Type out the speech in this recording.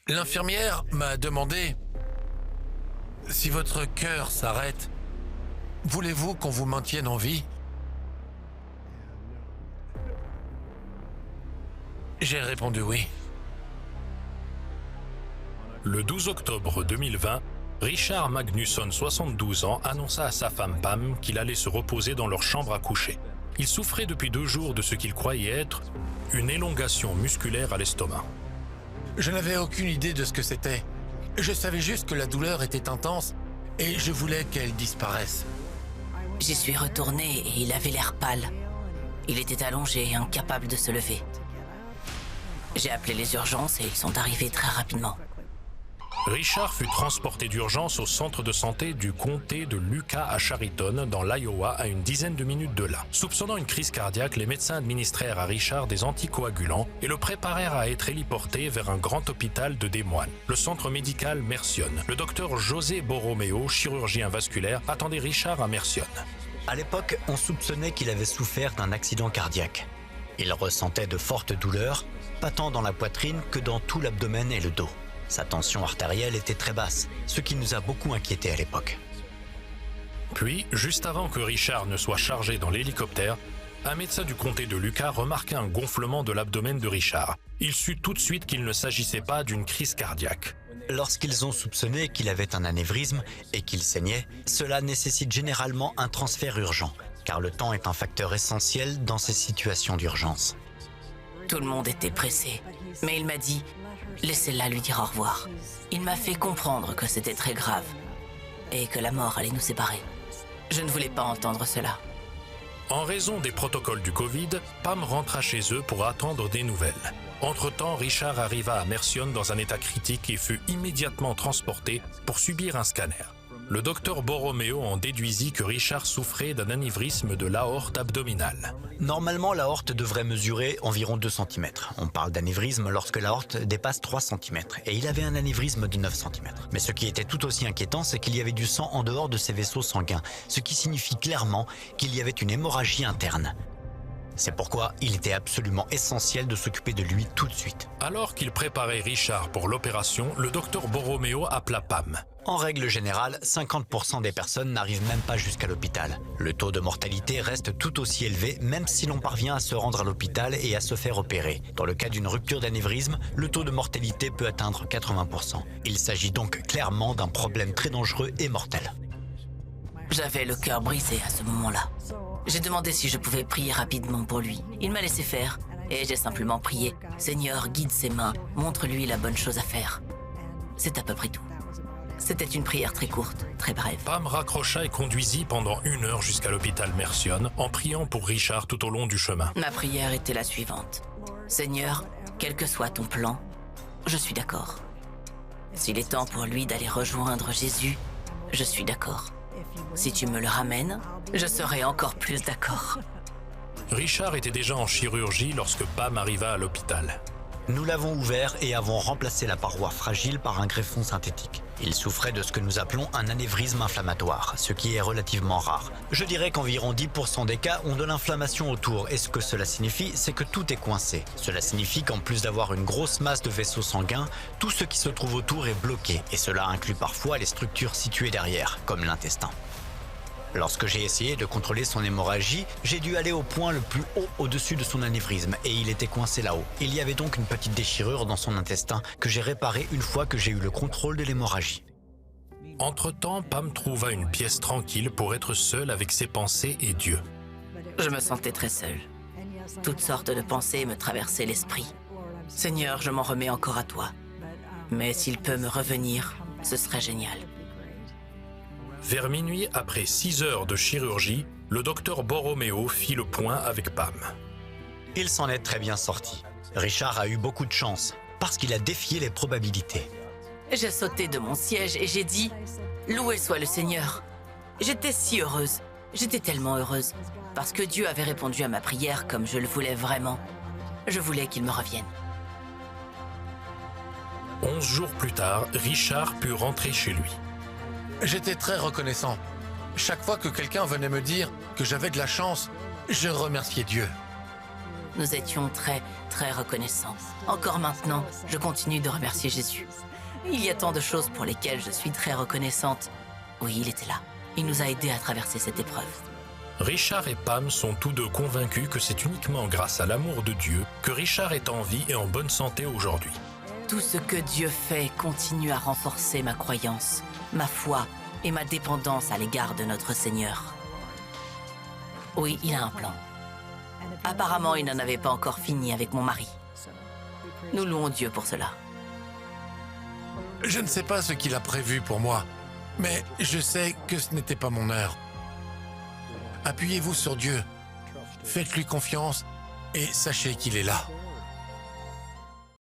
L'infirmière m'a demandé si votre cœur s'arrête, voulez-vous qu'on vous maintienne en vie? J'ai répondu oui. Le 12 octobre 2020, Richard Magnusson, 72 ans, annonça à sa femme Pam qu'il allait se reposer dans leur chambre à coucher. Il souffrait depuis 2 jours de ce qu'il croyait être une élongation musculaire à l'estomac. Je n'avais aucune idée de ce que c'était. Je savais juste que la douleur était intense et je voulais qu'elle disparaisse. J'y suis retournée et il avait l'air pâle. Il était allongé et incapable de se lever. J'ai appelé les urgences et ils sont arrivés très rapidement. Richard fut transporté d'urgence au centre de santé du comté de Lucas à Chariton, dans l'Iowa, à une dizaine de minutes de là. Soupçonnant une crise cardiaque, les médecins administrèrent à Richard des anticoagulants et le préparèrent à être héliporté vers un grand hôpital de Des Moines, le centre médical Mercion. Le docteur José Borromeo, chirurgien vasculaire, attendait Richard à Mercion. À l'époque, on soupçonnait qu'il avait souffert d'un accident cardiaque. Il ressentait de fortes douleurs, pas tant dans la poitrine que dans tout l'abdomen et le dos. Sa tension artérielle était très basse, ce qui nous a beaucoup inquiétés à l'époque. Puis, juste avant que Richard ne soit chargé dans l'hélicoptère, un médecin du comté de Lucas remarqua un gonflement de l'abdomen de Richard. Il sut tout de suite qu'il ne s'agissait pas d'une crise cardiaque. Lorsqu'ils ont soupçonné qu'il avait un anévrisme et qu'il saignait, cela nécessite généralement un transfert urgent, car le temps est un facteur essentiel dans ces situations d'urgence. Tout le monde était pressé, mais il m'a dit « Laissez-la lui dire au revoir ». Il m'a fait comprendre que c'était très grave et que la mort allait nous séparer. Je ne voulais pas entendre cela. En raison des protocoles du Covid, Pam rentra chez eux pour attendre des nouvelles. Entre-temps, Richard arriva à Mercion dans un état critique et fut immédiatement transporté pour subir un scanner. Le docteur Borromeo en déduisit que Richard souffrait d'un anévrisme de l'aorte abdominale. Normalement, l'aorte devrait mesurer environ 2 cm. On parle d'anévrisme lorsque l'aorte dépasse 3 cm. Et il avait un anévrisme de 9 cm. Mais ce qui était tout aussi inquiétant, c'est qu'il y avait du sang en dehors de ses vaisseaux sanguins, ce qui signifie clairement qu'il y avait une hémorragie interne. C'est pourquoi il était absolument essentiel de s'occuper de lui tout de suite. Alors qu'il préparait Richard pour l'opération, le docteur Borromeo appela Pam. En règle générale, 50% des personnes n'arrivent même pas jusqu'à l'hôpital. Le taux de mortalité reste tout aussi élevé même si l'on parvient à se rendre à l'hôpital et à se faire opérer. Dans le cas d'une rupture d'anévrisme, le taux de mortalité peut atteindre 80%. Il s'agit donc clairement d'un problème très dangereux et mortel. J'avais le cœur brisé à ce moment-là. J'ai demandé si je pouvais prier rapidement pour lui. Il m'a laissé faire et j'ai simplement prié « Seigneur, guide ses mains, montre-lui la bonne chose à faire ». C'est à peu près tout. C'était une prière très courte, très brève. Pam raccrocha et conduisit pendant 1 heure jusqu'à l'hôpital Mercion en priant pour Richard tout au long du chemin. Ma prière était la suivante. « Seigneur, quel que soit ton plan, je suis d'accord. S'il est temps pour lui d'aller rejoindre Jésus, je suis d'accord. Si tu me le ramènes, je serai encore plus d'accord. » Richard était déjà en chirurgie lorsque Pam arriva à l'hôpital. Nous l'avons ouvert et avons remplacé la paroi fragile par un greffon synthétique. Il souffrait de ce que nous appelons un anévrisme inflammatoire, ce qui est relativement rare. Je dirais qu'environ 10% des cas ont de l'inflammation autour, et ce que cela signifie, c'est que tout est coincé. Cela signifie qu'en plus d'avoir une grosse masse de vaisseaux sanguins, tout ce qui se trouve autour est bloqué, et cela inclut parfois les structures situées derrière, comme l'intestin. Lorsque j'ai essayé de contrôler son hémorragie, j'ai dû aller au point le plus haut au-dessus de son anévrisme et il était coincé là-haut. Il y avait donc une petite déchirure dans son intestin que j'ai réparée une fois que j'ai eu le contrôle de l'hémorragie. Entre-temps, Pam trouva une pièce tranquille pour être seule avec ses pensées et Dieu. Je me sentais très seule. Toutes sortes de pensées me traversaient l'esprit. « Seigneur, je m'en remets encore à toi. Mais s'il peut me revenir, ce serait génial. » Vers minuit, après 6 heures de chirurgie, le docteur Borromeo fit le point avec Pam. Il s'en est très bien sorti. Richard a eu beaucoup de chance, parce qu'il a défié les probabilités. J'ai sauté de mon siège et j'ai dit « Loué soit le Seigneur !» J'étais si heureuse, j'étais tellement heureuse, parce que Dieu avait répondu à ma prière comme je le voulais vraiment. Je voulais qu'il me revienne. 11 jours plus tard, Richard put rentrer chez lui. J'étais très reconnaissant. Chaque fois que quelqu'un venait me dire que j'avais de la chance, je remerciais Dieu. Nous étions très, très reconnaissants. Encore maintenant, je continue de remercier Jésus. Il y a tant de choses pour lesquelles je suis très reconnaissante. Oui, il était là. Il nous a aidés à traverser cette épreuve. Richard et Pam sont tous deux convaincus que c'est uniquement grâce à l'amour de Dieu que Richard est en vie et en bonne santé aujourd'hui. Tout ce que Dieu fait continue à renforcer ma croyance, ma foi et ma dépendance à l'égard de notre Seigneur. Oui, il a un plan. Apparemment, il n'en avait pas encore fini avec mon mari. Nous louons Dieu pour cela. Je ne sais pas ce qu'il a prévu pour moi, mais je sais que ce n'était pas mon heure. Appuyez-vous sur Dieu, faites-lui confiance et sachez qu'il est là.